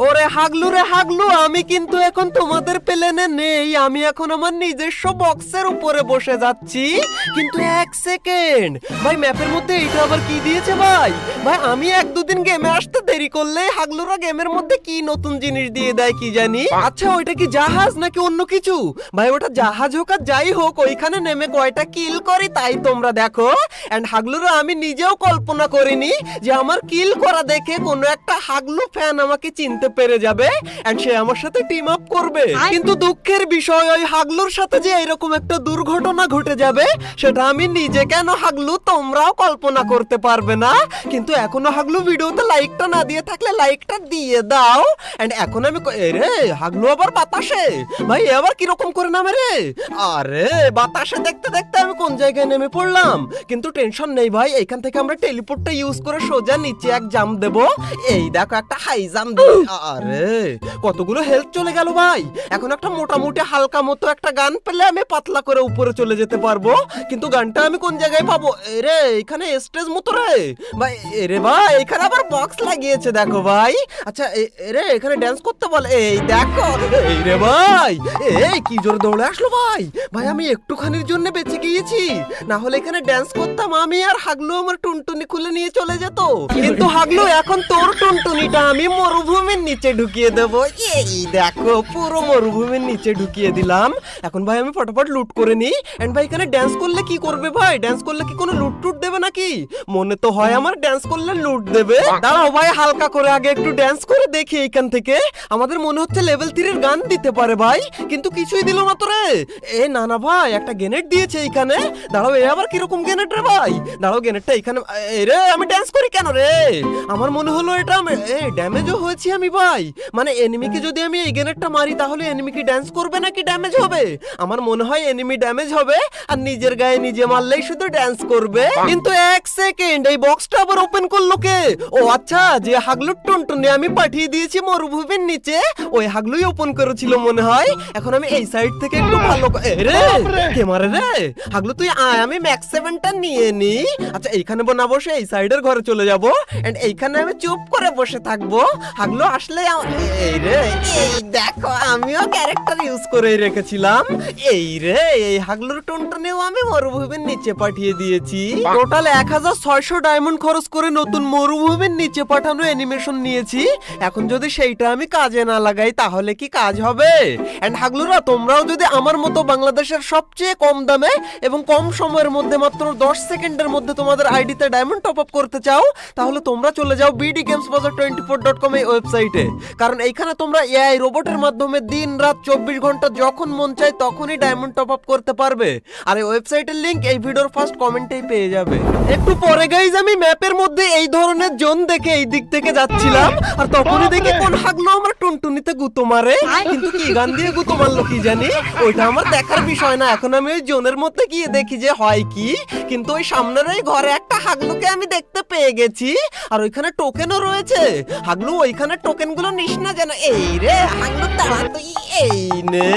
ওরে হাগলু রে হাগলু, আমি কিন্তু এখন তোমাদের প্লেনে নেই, আমি এখন আমার নিজস্ব বক্সের উপরে বসে যাচ্ছি। কিন্তু এক সেকেন্ড ভাই, ম্যাপের মধ্যে এইটা আবার কি দিয়েছে ভাই? ভাই আমি এক দুদিন গেমে আসতে দেরি করলে হাগলুরা গেমের মধ্যে কি নতুন জিনিস দিয়ে দেয় কি জানি। আচ্ছা ওইটা কি জাহাজ নাকি অন্য কিছু? ভাই ওটা জাহাজ হোক আর যাই হোক, ওইখানে নেমে কয়টা কিল করি তাই তোমরা দেখো। এন্ড হাগলুরা আমি নিজেও কল্পনা করিনি যে আমার কিল করা দেখে কোনো একটা হাগলু ফ্যান আমাকে চিনতে পেরে যাবে এন্ড সে আমার সাথে টিম আপ করবে। কিন্তু দুঃখের বিষয় ওই হাগলুর সাথে যে এরকম একটা দুর্ঘটনা ঘটে যাবে সেটা আমি নিজে কেন হাগলু তোমরাও কল্পনা করতে পারবে না। কিন্তু এখনো হাগলু ভিডিওতে লাইকটা না দিয়ে থাকলে লাইকটা দিয়ে দাও। এন্ড এখন আমি রে হাগলু আবার বাতাসে, ভাই আবার কিরকম করে নামে রে? আরে বাতাসে দেখতে দেখতে আমি কোন জায়গায় নেমে পড়লাম। কিন্তু টেনশন নেই ভাই, এখান থেকে আমরা টেলিপোর্টটা ইউজ করে সোজা নিচে এক জাম্প দেব। এই দেখো একটা হাই জাম্প দেব। আরে কতগুলো হেলথ চলে গেল ভাই। এখন একটা মোটামুটি হালকা মতো একটা গান পেলে আমি পাতলা করে উপরে চলে যেতে পারবো। কিন্তু গানটা আমি কোন জায়গায় পাবো? রে এখানে স্টেজ মতো রে ভাই। রে ভাই এখানে আবার বক্স লাগিয়েছে দেখো ভাই। আচ্ছা রে এখানে ড্যান্স করতে বল। এই দেখো এই রে ভাই, এই কি জোরে দৌড়ে আসলো ভাই। ভাই আমি একটুখানির জন্য বেঁচে গিয়েছি, না হলে এখানে ড্যান্স করতাম আমি আর হাগলু আমার টুনটুনি খুলে নিয়ে চলে যেত। কিন্তু হাগলু এখন তোর টুনটুনিটা আমি মরুভূমির নিচে ঢুকিয়ে দেবো। এই দেখো পুরো মরুভূমির নিচে ঢুকিয়ে দিলাম। এখন ভাই আমি ফটাফট লুট করে নিই। এন্ড ভাই এখানে ড্যান্স করলে কি করবে ভাই? ড্যান্স করলে কি কোনো লুট টুট দেবে নাকি? মনে তো হয় আমার ড্যান্স করলে লুট দেবে। দাঁড়াও ভাই হালকা করে আগে একটু ড্যান্স করে দেখি এইখান থেকে। আমাদের মনে হচ্ছে লেভেল 3 এর গান দিতে পারে ভাই, কিন্তু কিছুই দিল না তো রে। এ না না ভাই একটা গ্রেনেড দিয়েছে এইখানে। দাঁড়াও এ আবার কিরকম গ্রেনেড রে ভাই? দাঁড়াও গ্রেনেডটা এইখানে। রে আমি ড্যান্স করি কেন রে? আমার মনে হলো এটা ড্যামেজও হয়েছি আমি ভাই। মানে এনিমিকে যদি আমি এই গ্রেনেডটা মারি তাহলে এনিমি কি ড্যান্স করবে নাকি ড্যামেজ হবে? আমার মনে হয় এনিমি ড্যামেজ হবে আর নিজের গায়ে নিজে মারলেই শুধু ড্যান্স করবে। কিন্তু এক সেকেন্ড, এই বক্সটা আবার ওপেন করলো কে? ও আচ্ছা, যে হাগলুর টুনটুনি আমি পাঠিয়ে দিয়েছি মরুভূমির নিচে ওই হাগলুই ওপেন করেছিল মনে হয়। এখন আমি এই সাইড থেকে একটু ভালো রে কে মারে রে? হাগলু তুই আয়, আমি ম্যাক্স 7টা নিয়ে নি। আচ্ছা এইখানে না বসে এই সাইডের ঘরে চলে যাব এন্ড এইখানে আমি চুপ করে বসে থাকবো। হাগলু আসলে এই রে এই দেখো আমিও ক্যারেক্টার ইউজ করে রেখেছিলাম। এই রে এই হাগলুর টুনটুনিও আমি মরুভূমির নিচে পাঠিয়ে দিয়েছি। টোটাল 1600 ডায়মন্ড খরচ করে নতুন মরুভূমির নিচে পাঠানো অ্যানিমেশন নিয়েছি। এখন যদি সেইটা আমি কাজে না লাগাই তাহলে কি কাজ হবে? এন্ড হাগলুরা তোমরাও যদি আমার মতো বাংলাদেশের সবচেয়ে কম দামে এবং কম সময়ের মধ্যে মাত্র 10 সেকেন্ডের মধ্যে তোমাদের আইডিতে ডায়মন্ড টপ আপ করতে চাও তাহলে তোমরা চলে যাও bdgamesbazaar24.com এই ওয়েবসাইটে। কারণ এইখানে তোমরা এআই রোবটের মাধ্যমে দিন রাত 24 ঘন্টা যখন মন চায় তখনই ডায়মন্ড টপ আপ করতে পারবে। আর এই ওয়েবসাইটের লিংক এই ভিডিওর ফার্স্ট কমেন্টেই পেয়ে যাবে। একটু পরে গাইজ আমি ম্যাপের মধ্যে এই ধরনের জোন দেখে এই দিক থেকে যাচ্ছিলাম আর তখনই দেখি কোন হাগলু আমার টুনটুনিতে গুতো মারে। কিন্তু কি গান দিয়ে গুতো মারলো কি জানি, ওইটা আমার দেখার বিষয় না। এখন আমি ওই জোনের মধ্যে গিয়ে দেখি যে হয় কি। কিন্তু ওই সামনের ওই ঘরে একটা হাগলুকে আমি দেখতে পেয়ে গেছি আর ওইখানে টোকেনও রয়েছে। হাগলু ওইখানে টোকেন গুলো নিস না যেন। এই রে হাগলু তাড়া তুই এই নে।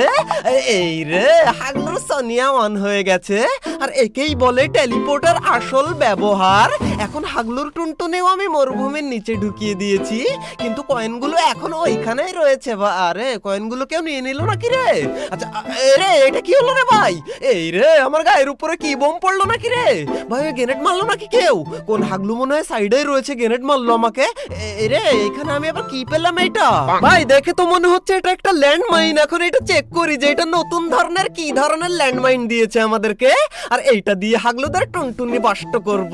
এই রে হাগলুর সোনিয়া অন হয়ে গেছে আর একেই বলে টেলিপোর্টার আসল ব্যবহার। এখন হাগলুর টুনটুনিও আমি মরুভূমির নিচে ঢুকিয়ে দিয়েছি, কিন্তু কয়েনগুলো এখন ওইখানেই রয়েছে। আরে কয়েনগুলো কেউ নিয়ে নিল নাকি রে? আচ্ছা রে এটা কি হলো রে ভাই? এই রে আমার গায়ের উপরে কি বোম পড়লো নাকি রে ভাই? গ্রেনেড মারলো নাকি কেউ? কোন হাগলু মনে হয় সাইডে রয়েছে, গ্রেনেড মারলো আমাকে। রে এখানে আমি আবার কি পেলাম এটা? ভাই দেখে তো মনে হচ্ছে এটা একটা ল্যান্ডমাইন। এখন এটা চেক করি যে এটা নতুন ধরনের কি ধরনের ল্যান্ডমাইন দিয়েছে আমাদেরকে। আর এইটা দিয়ে হাগলুদের টুনটুনি বাষ্ট করব।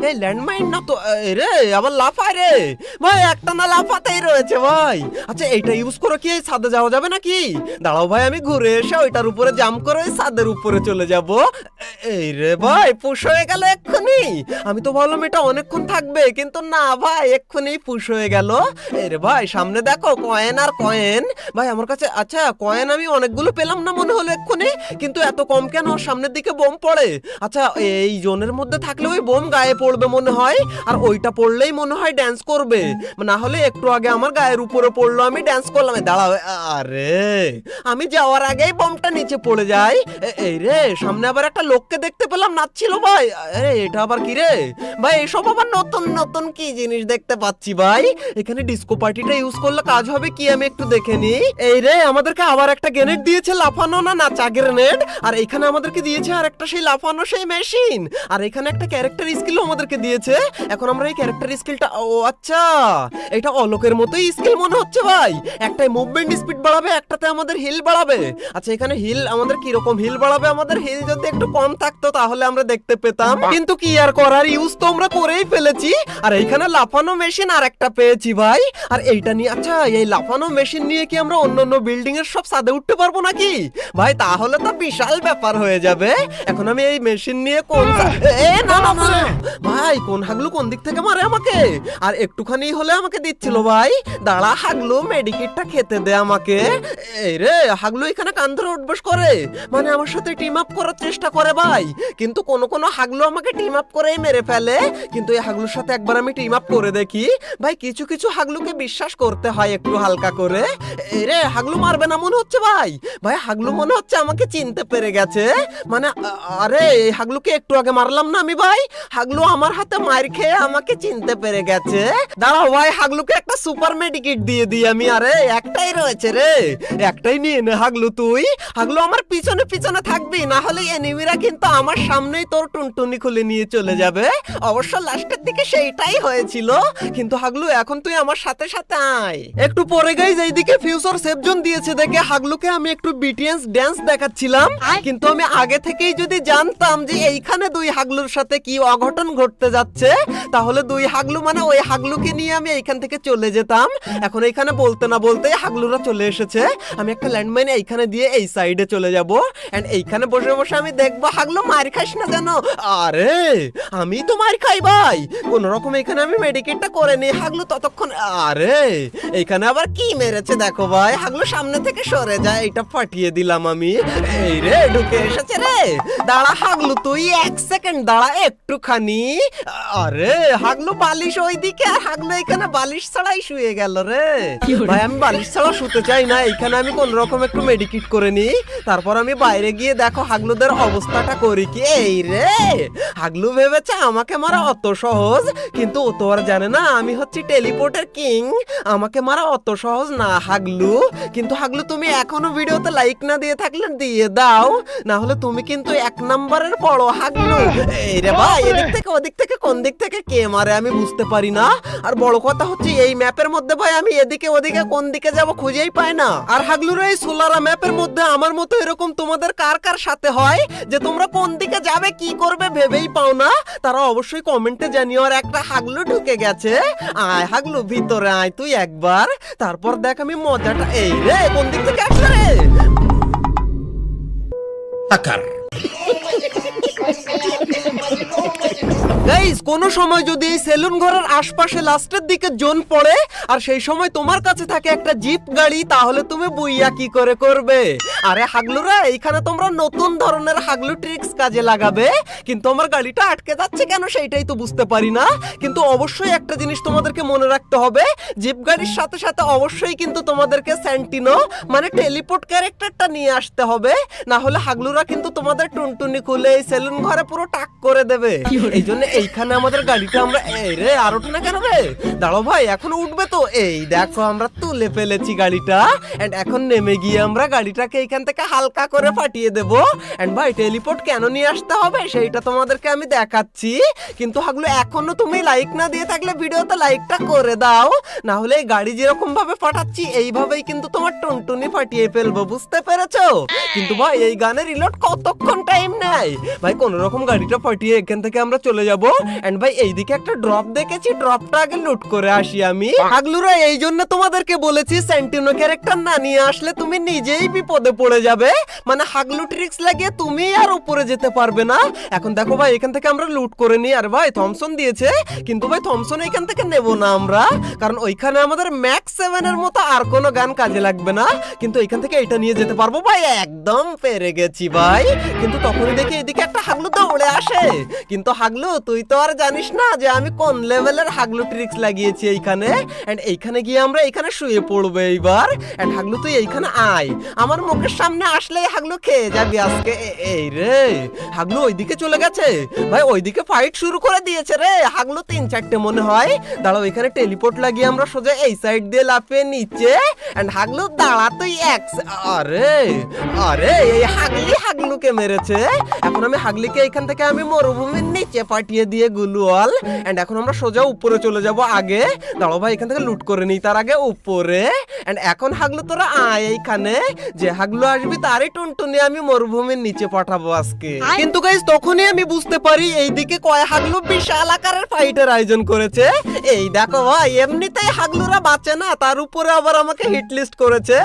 এই ল্যান্ডমাইন না তো রে আবার লাফায় রে ভাই, একটা না লাফাতেই রয়েছে ভাই। আচ্ছা এইটা ইউজ করে কি ছাদে যাওয়া যাবে নাকি? দাঁড়াও ভাই আমি ঘুরে এসে ওইটার উপরে জাম্প করে ওই ছাদের উপরে চলে যাব। এই রে ভাই পুশ হয়ে গেল এক্ষুনি। আমি তো ভাবলাম এটা অনেকক্ষণ থাকবে, কিন্তু না ভাই এক্ষুনি পুশ হয়ে গেল। এই রে ভাই সামনে দেখো কয়েন আর কয়েন ভাই আমার কাছে। আচ্ছা কয়েন আমি অনেকগুলো পেলাম না মনে হলো এক্ষুনি, কিন্তু এত কম কেন? সামনের দিকে বোম পড়ে। আচ্ছা এই জোনের মধ্যে থাকলে ওই বোম গায়ে পড়বে মনে হয়, আর ওইটা পড়লেই মনে হয় ড্যান্স করবে। না হলে একটু আগে আমার গায়ের উপরে পড়লো, আমি ড্যান্স করলাম। দাঁড়াও আরে আমি যাওয়ার আগেই বোমটা নিচে পড়ে যায়। এই রে সামনে আবার একটা লোককে দেখতে পেলাম নাচছিল ভাই। আরে এটা আবার কি রে ভাই? এসব আবার নতুন নতুন কি জিনিস দেখতে পাচ্ছি ভাই। এখানে ডিস্কো পার্টিটা ইউজ করলে কাজ হবে কি আমি একটু দেখে নিই। এই রে আমাদেরকে আবার একটা গ্রেনেড দিয়েছে, লাফানো না নাচা গ্রেনেড। আর এখানে আমাদেরকে দিয়েছে আর একটা সেই লাফানো সেই মেশিন। আর এখানে একটা ক্যারেক্টার স্কিল আমাদেরকে দিয়েছে। এখন আমরা এই ক্যারেক্টার স্কিলটা, ও আচ্ছা এটা অলোকের মতোই স্কিল মনে হচ্ছে ভাই। একটাই মুভমেন্ট স্পিড বাড়াবে, একটাতে আমাদের হিল বাড়াবে। আচ্ছা এখানে হিল আমাদের কি রকম হিল বাড়াবে? আমাদের হিল যদি একটু কম থাকতো তাহলে আমরা দেখতে পেতাম, কিন্তু কি আর করার, ইউজ তো আমরা করেই ফেলেছি। আর এইখানে লাফানো মেশিন আর একটা পেয়েছি ভাই। আর এইটা নিয়ে, আচ্ছা এই লাফানো মেশিন নিয়ে কি আমরা অন্যান্য বিল্ডিং এর সব ছাদে উঠতে পারবো নাকি ভাই? তাহলে তো বিশাল ব্যাপার হয়ে যাবে। এখন আমি এই মেশিন নিয়ে কোন না না না ভাই, কোন হাগলু কোন দিক থেকে মারে আমাকে? আর একটুখানি হলে আমাকে দিচ্ছিল ভাই। দাঁড়া হাগলু, মেডিকেটটা খেতে দে আমাকে। এই রে হাগলু এখানে কান ধরে উঠবস করে, মানে আমার সাথে টিম আপ করার চেষ্টা করে ভাই। কিন্তু কোন কোন হাগলু আমাকে টিম আপ করেই মেরে ফেলে। কিন্তু এই হাগলুর সাথে একবার আমি টিম আপ করে দেখি ভাই। কিছু কিছু হাগলুকে বিশ্বাস করতে হয় একটু হালকা করে। এই রে হাগলু মারবে না মনে হচ্ছে ভাই। ভাই হাগলু মনে হচ্ছে আমাকে চিনতে পেরে গেছে। মানে আরে এই হাগলুকে একটু আগে মারলাম না আমি ভাই, হাগলু আমার হাতে মার খেয়ে আমাকে চিনতে পেরে গেছে। দাঁড়াও ভাই, হাগলুকে একটা সুপার মেডিকেট দিয়ে দিই আমি। আরে একটাই রয়েছে রে, একটাই নিয়ে নে হাগলু তুই। হাগলু আমার পিছনে পিছনে থাকবি, না হলে এনিমিরা কিন্তু আমার সামনেই তোর টুনটুনি খুলে নিয়ে চলে যাবে। অবশ্য লাস্টের দিকে সেইটাই হয়েছিল। কিন্তু হাগলু এখন তুই আমার সাথে সাথে আয়। একটু পরে গাইজ এইদিকে ফিউচার সেফ জোন দিয়েছে দেখে হাগলুকে আমি একটু বিটিএস ড্যান্স দেখাচ্ছিলাম। কিন্তু আমি আগে থেকেই যদি জানতাম যে এইখানে দুই হাগলুর সাথে কি অঘটন ঘটতে যাচ্ছে, তাহলে দুই হাগলু মানে ওই হাগলুকে নিয়ে আমি এইখান থেকে চলে যেতাম। এখন এইখানে বলতে না বলতে হাগলুরা চলে এসেছে। আমি একটা ল্যান্ডমাইন এইখানে দিয়ে এই সাইডে চলে যাব। এন্ড এইখানে বসে বসে আমি দেখবো হাগলু মার খাইস না জানো। আরে আমি তো মার খাই ভাই, কোন রকম এখানে আমি মেডিকেটটা করে নি। হাগলু ততক্ষণ, আরে এইখানে আবার কি মেরেছে দেখো ভাই। হাগলু সামনে থেকে সরে যায়, এটা ফাটিয়ে দিলাম আমি। এই রে ঢুকে এসেছে রে। দাঁড়া হাগলু তুই এক সেকেন্ড দাঁড়া একটুখানি। আরে হাগলু বালিশ ওইদিকে, আর হাগলু এখানে বালিশ ছাড়াই শুয়ে গেল রে। ভাই আমি বালিশ ছাড়া শুতে চাই না। এখানে আমি কোন রকম একটু মেডিকেট করে নি, তারপর আমি বাইরে গিয়ে দেখো হাগলুদের অবস্থাটা করি কি। এই রে হাগলু ভেবেছে আমাকে মারা অত সহজ, কিন্তু ও তো আর জানে না আমি হচ্ছি টেলিপোর্টের কিং। আমাকে মারা অত সহজ না হাগলু। কিন্তু হাগলু তুমি এখনো ভিডিওতে লাইক না দিয়ে থাকলে দিয়ে দাও, না হলে তুমি কিন্তু এক নাম্বারের বড় হাগলু। এই রে ভাই এদিক থেকে ওদিক থেকে কোন দিক থেকে কে মারে আমি বুঝতে পারি না। আর বড় কথা হচ্ছে এই ম্যাপের মধ্যে ভাই আমি এদিকে ওদিকে কোন দিকে যাব খুঁজেই পাই না। আর হাগলুর এই সোলারা ম্যাপের মধ্যে আমার মতো এরকম তোমাদের কার কার সাথে হয় যে তোমরা কোন দিকে যাবে কি করবে ভেবেই পাও না, তারা অবশ্যই কমেন্টে জানিও। আর একটা হাগলু ঢুকে গেছে, আয় হাগলু ভিতরে আয় তুই একবার, তারপর দেখ আমি মজাটা। এই রে কোন দিক থেকে আসলে রে আকার। গাইস কোন সময় যদি এই সেলুন ঘরের আশপাশে লাস্টের দিকে জোন পড়ে আর সেই সময় তোমার কাছে থাকে একটা জিপ গাড়ি, তাহলে তুমি বুইয়া কি করে করবে? আরে হাগলুরা এইখানে তোমরা নতুন ধরনের হাগলু ট্রিক্স কাজে লাগাবে। কিন্তু আমার গাড়িটা আটকে যাচ্ছে কেন সেইটাই তো বুঝতে পারি না। কিন্তু অবশ্যই একটা জিনিস তোমাদেরকে মনে রাখতে হবে, জিপ গাড়ির সাথে সাথে অবশ্যই কিন্তু তোমাদেরকে স্যান্টিনো মানে টেলিপোর্ট ক্যারেক্টারটা নিয়ে আসতে হবে, না হলে হাগলুরা কিন্তু তোমাদের টুনটুনি খুলে এই সেলুন ঘরে পুরো টাক করে দেবে। এই জন্য এইখানে আমাদের গাড়িটা আমরা, এই রে আর ওঠে না কেন রে? দাঁড়াও ভাই এখন উঠবে তো। এই দেখো আমরা তুলে ফেলেছি গাড়িটা। এন্ড এখন নেমে গিয়ে আমরা গাড়িটাকে এইখান থেকে হালকা করে ফাটিয়ে দেব। এন্ড ভাই টেলিপোর্ট কেন নিয়ে আসতে হবে সেইটা তোমাদেরকে আমি দেখাচ্ছি। কিন্তু হাগলু এখনো তুমি লাইক না দিয়ে থাকলে ভিডিওতে লাইকটা করে দাও, না হলে এই গাড়ি যেরকম ভাবে ফাটাচ্ছি এইভাবেই কিন্তু তোমার টুনটুনি ফাটিয়ে ফেলবো, বুঝতে পেরেছো? কিন্তু ভাই এই গানের রিলোড কতক্ষণ টাইম নেয় ভাই? কোন রকম গাড়িটা ফাটিয়ে এখান থেকে আমরা চলে যাব। এন্ড ভাই এইদিকে একটা ড্রপ দেখেছি, ড্রপটা আগে লুট করে আসি আমি। হাগলুরা এই জন্য তোমাদেরকে বলেছি সেন্টিনো ক্যারেক্টার না নিয়ে আসলে তুমি নিজেই বিপদে পড়ে যাবে। মানে হাগলু ট্রিক্স লাগিয়ে তুমি আর উপরে যেতে পারবে না। এখন দেখো ভাই এখান থেকে আমরা লুট করে নিই। আর ভাই থমসন দিয়েছে, কিন্তু ভাই থমসন এখান থেকে নেব না আমরা, কারণ ওইখানে আমাদের ম্যাক্স 7 এর মতো আর কোনো গান কাজে লাগবে না। কিন্তু এখান থেকে এটা নিয়ে যেতে পারবো ভাই, একদম পেরে গেছি ভাই। কিন্তু তখনই দেখি এদিকে একটা হাগলু দৌড়ে আসে। আসে। কিন্তু হাগলু তুই তো আর জানিস না যে আমি কোন লেভেলের হাগলু ট্রিক্স লাগিয়েছি এইখানে। এন্ড এইখানে গিয়ে আমরা এইখানে শুয়ে পড়বো এইবার। এন্ড হাগলু তুই এইখানে আয়, আমার মুখের সামনে আসলেই হাগলু খেয়ে যাবি আজকে। এই রে হাগলু ওইদিকে চলে গেছে ভাই, ওইদিকে ফাইট শুরু করে দিয়েছে রে হাগলু, 3-4টে মনে হয়। দাঁড়াও এখানে টেলিপোর্ট লাগিয়ে আমরা সোজা এই সাইড দিয়ে লাফিয়ে নিচে। এন্ড হাগলু দাঁড়া তুই আরে আরে এই হাগলুকে মেরেছে। এখন আমি হাগলিকে এখান থেকে আমি মরুভূমির নিচে পাঠিয়ে দিয়ে গুলুয়াল। এন্ড এখন আমরা সোজা উপরে চলে যাব আগে। দাঁড়াও ভাই এখান থেকে লুট করে নিই তার আগে উপরে। এন্ড এখন হাগলু তোরা আয় এইখানে, যে হাগলু আসবি তারই টুনটুনি আমি মরুভূমির নিচে পাঠাবো আজকে। কিন্তু গাইস তখনই আমি বুঝতে পারি এইদিকে কয় হাগলু বিশাল আকারের ফাইটের আয়োজন করেছে। এই দেখো ভাই এমনিতেই হাগলুরা বাঁচে না, তার উপরে আবার আমাকে হিট লিস্ট করেছে।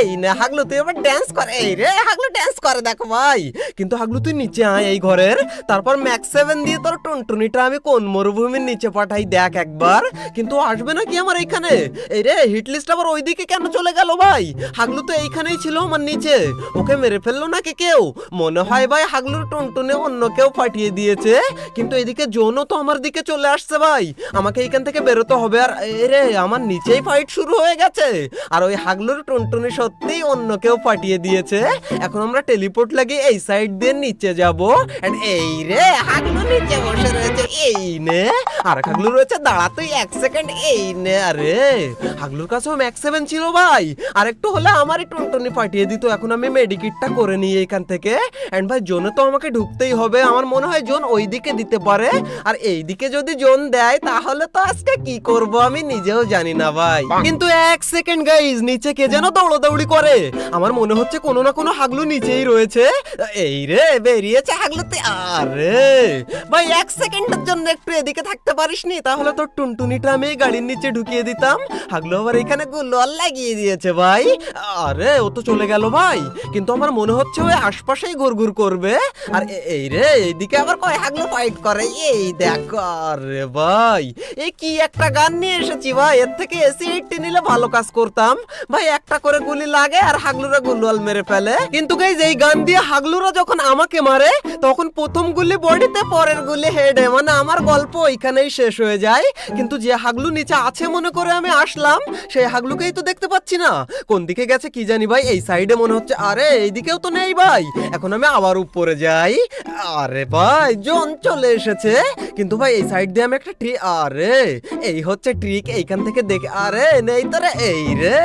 এই না হাগলু তুই আবার ড্যান্স করে, এই রে হাগলু ড্যান্স করে দেখো ভাই। কিন্তু হাগলু তুই নিচে আয় এই ঘরের, তারপর ম্যাক্স 7 দিয়ে তোর টুনটুনিটা আমি কোন মরুভূমির নিচে পাঠাই দেখ একবার। কিন্তু আসবে নাকি আমার এইখানে? এই রে হিট লিস্ট আবার ওইদিকে কেন চলে গেল ভাই? হাগলু তো এইখানেই ছিল আমার নিচে, ওকে মেরে ফেললো নাকি কেউ? মনে হয় ভাই হাগলুর টুনটুনে অন্য কেউ পাঠিয়ে দিয়েছে। কিন্তু এদিকে জোনও তো আমার দিকে চলে আসছে ভাই, আমাকে এইখান থেকে বেরোতে হবে। আর রে আমার নিচেই ফাইট শুরু হয়ে গেছে, আর ওই হাগলুর টুনটুনি সত্যিই অন্য কেউ পাঠিয়ে দিয়েছে। এখন আমরা টেলিপোর্ট লাগিয়ে এই সাইড দিয়ে নিচে যাব। এন্ড এই রে হাগলু নিচে বসে রয়েছে, এই নে। আর হাগলু রয়েছে দাঁড়া তুই 1 সেকেন্ড, এই নে। আরে হাগলুর কাছেও ম্যাক্স 7 ছিল ভাই, আর একটু হলে আমারই টুনটুনি পাঠিয়ে দিত। এখন আমি মেডিকিটটা করে নিই এখান থেকে। এন্ড ভাই জোনে তো আমাকে ঢুকতেই হবে, আমার মনে হয় জোন ওইদিকে দিতে পারে। আর এইদিকে যদি জোন দেয় তাহলে তো আজকে কি করব আমি নিজেও জানি না ভাই। কিন্তু 1 সেকেন্ড গাইজ, নিচে কে যেন দৌড়াদৌড়ি করে, আমার মনে হচ্ছে কোনো না কোনো হাগলু নিচেই রয়েছে। এই রে বেরিয়েছে হাগলু তুই। আরে ভাই 1 সেকেন্ডের জন্য একটু এদিকে থাকতে পারিসনি? তাহলে তোর টুনটুনিটা আমি গাড়ির নিচে ঢুকিয়ে দিতাম। হাগলু আবার এখানে গুলোয়াল লাগিয়ে দিয়েছে ভাই। আরে ও তো চলে গেল ভাই, কিন্তু আমার মনে হচ্ছে ওই আশপাশেই ঘুরঘুর করবে। আর এই রে এইদিকে আবার কয় হাগলু ফাইট করে, এই দেখো। আরে ভাই এই কি একটা গান নিয়ে এসেছি ভাই, এর থেকে এসি-80 নিলে ভালো কাজ করতাম ভাই। একটা করে গুলি লাগে আর হাগলুরা গুলওয়াল মেরে ফেলে। কিন্তু গাইজ এই গান দিয়ে হাগলুরা যখন আমাকে মারে তখন প্রথম গুলি বডিতে, পরের গুলি হেডে, মানে আমার গল্প ওইখানেই শেষ হয়ে যায়। কিন্তু যে হাগলু নিচে আছে মনে করে আমি আসলাম, সেই হাগলুকেই তো দেখতে পাচ্ছি না, কোন দিকে গেছে কি জানি ভাই। এই সাইডে মনে হচ্ছে, আরে এইদিকেও তো নেই ভাই। এখন আমি আবার উপরে যাই। আরে ভাই জোন চলে এসেছে, কিন্তু ভাই এই সাইড দিয়ে আমি একটা ট্রিক, আরে এই হচ্ছে ট্রিক, এইখান থেকে দেখে। আরে নেই তো রে, এই রে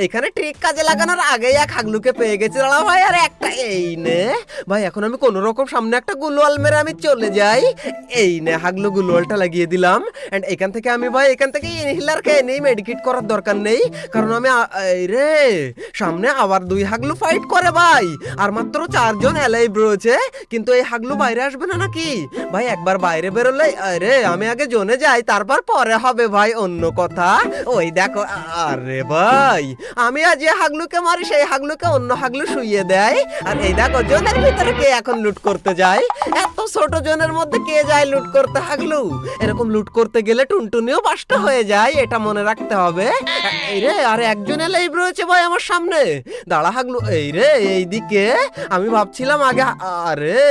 এখানে ট্রিক কাজে লাগানোর আগেই এক হাগলুকে পেয়ে গেছি। দাঁড়া ভাই আর একটা, এই নে ভাই। এখন আমি কোন রকম সামনে একটা গুলওয়াল মেরে আমি চলে যাই। এই নে হাগলু গুলওয়ালটা লাগিয়ে দিলাম। এন্ড এখান থেকে আমি ভাই এখান থেকে ইনহেলার খেয়ে নেই, মেডিকেট করার দরকার নেই, কারণ আমি এই রে সামনে আবার 2 হাগলু ফাইট করে ভাই, আর মাত্র 4 জন অ্যালাইভ রয়েছে। কিন্তু এই হাগলু বাইরে আসবে না নাকি ভাই? একবার বাইরে বেরোলে, আরে আমি আগে জোনে যাই, তারপর পরে হবে ভাই অন্য কথা। ওই দেখো, আরে ভাই আমি আজ যে হাগলুকে মারি সেই হাগলুকে অন্য হাগলু শুইয়ে দেয়। আর এই দেখো জোনের ভিতরে কে এখন লুট করতে যায়? এত ছোট জোনের মধ্যে কে যায় লুট করতে হাগলু? এরকম লুট করতে গেলে টুনটুনিও বাস্ট হয়ে যায়, এটা মনে রাখতে হবে। এই রে আর একজন লাইভ রয়েছে ভাই আমার সামনে, দাঁড়া হাগলু। এই রে এইদিকে আমি ভাবছিলাম আগে, আরে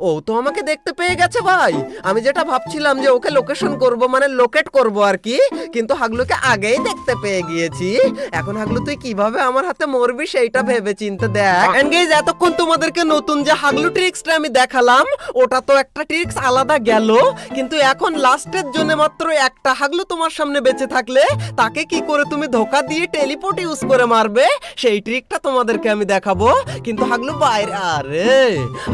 ও তো আমাকে দেখতে পেয়ে গেছে ভাই। আমি যেটা ভাবছিলাম যে ওকে লোকেশন করব, মানে লোকেট করব আর কি, কিন্তু হাগলুকে আগেই দেখতে পেয়ে গিয়েছি। এখন হাগলু তুই কিভাবে আমার হাতে মরবি সেইটা ভেবে চিন্তে দেখ। এন্ড গাইস এতক্ষণ তোমাদেরকে নতুন যে হাগলু ট্রিক্সটা আমি দেখালাম, ওটা তো একটা ট্রিক্স আলাদা গেল, কিন্তু এখন লাস্টের জন্য মাত্র একটা হাগলু তোমার সামনে বেঁচে থাকলে তাকে কি করে তুমি ধোকা দিয়ে টেলিপোর্ট ইউজ করে মারবে সেই ট্রিকটা তোমাদেরকে আমি দেখাবো। কিন্তু হাগলু বাইরে, আরে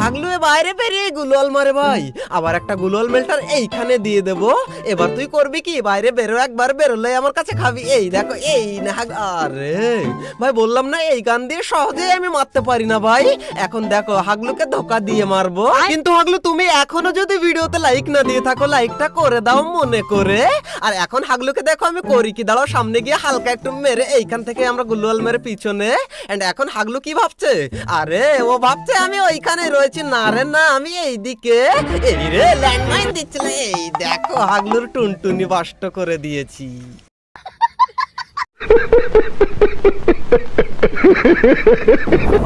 হাগলু বাইরে বেরিয়ে গুলওয়াল মারে ভাই। আবার একটা গুলওয়াল মেল্টার এইখানে দিয়ে দেবো। এবার তুই করবি কি? বাইরে বেরো, একবার বেরোলে আমার কাছে খাবি। এই দেখো, এই না আরে ভাই বললাম না এই গান দিয়ে সহজেই আমি মারতে পারি না ভাই। এখন দেখো হাগলুকে ধোকা দিয়ে মারবো। কিন্তু হাগলু তুমি এখনো যদি ভিডিওতে লাইক না দিয়ে থাকো, লাইকটা করে দাও মনে করে। আর এখন হাগলুকে দেখো আমি করি কি, দাঁড়াও সামনে গিয়ে হালকা একটু মেরে এইখান থেকে আমরা গুলওয়াল মেরে পিছনে। এন্ড এখন হাগলু কি ভাবছে? আরে ও ভাবছে আমি ওইখানে রয়েছি। না রে না, আমি এইদিকে। এই রে ল্যান্ডমাইন দিচ্ছিল। এই দেখো হাগলুর টুনটুনি বাস্ট করে দিয়েছি।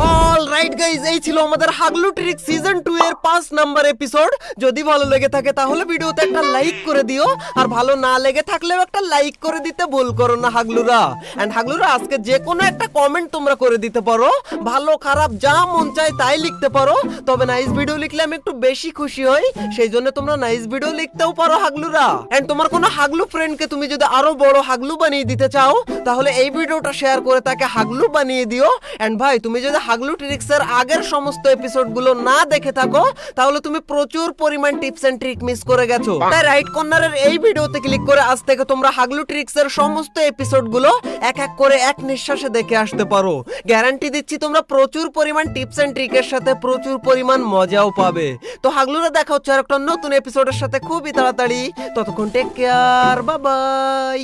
অলরাইট রাইট গাইজ, এই ছিল আমাদের হাগলু ট্রিক সিজন 2 এর 5 নাম্বার এপিসোড। যদি ভালো লেগে থাকে তাহলে ভিডিওতে একটা লাইক করে দিও, আর ভালো না লেগে থাকলেও একটা লাইক করে দিতে ভুল করো না হাগলুরা। এন্ড হাগলুরা, আজকে যে কোনো একটা কমেন্ট তোমরা করে দিতে পারো, ভালো খারাপ যা মন চায় তাই লিখতে পারো। তবে নাইস ভিডিও লিখলে আমি একটু বেশি খুশি হই, সেই জন্য তোমরা নাইস ভিডিও লিখতেও পারো হাগলুরা। এন্ড তোমার কোনো হাগলু ফ্রেন্ডকে তুমি যদি আরো বড় হাগলু বানিয়ে দিতে চাও, তাহলে এই ভিডিওটা শেয়ার করে তাকে হাগলু বানিয়ে দিও। এন্ড ভাই, তুমি যদি হাগলু ট্রিক্স এর আগের সমস্ত এপিসোড গুলো না দেখে থাকো, তাহলে তুমি প্রচুর পরিমাণ টিপস এন্ড ট্রিক মিস করে গেছো। তাই রাইট কর্নারের এই ভিডিওতে ক্লিক করে আজ থেকে তোমরা হাগলু ট্রিক্স এর সমস্ত এপিসোড গুলো এক এক করে এক নিঃশ্বাসে দেখে আসতে পারো। গ্যারান্টি দিচ্ছি তোমরা প্রচুর পরিমাণ টিপস এন্ড ট্রিকের সাথে প্রচুর পরিমাণ মজাও পাবে। তো হাগলুরা, দেখা হচ্ছে আর একটা নতুন এপিসোডের সাথে খুবই তাড়াতাড়ি। ততক্ষণ টেক কেয়ার, বাই বাই।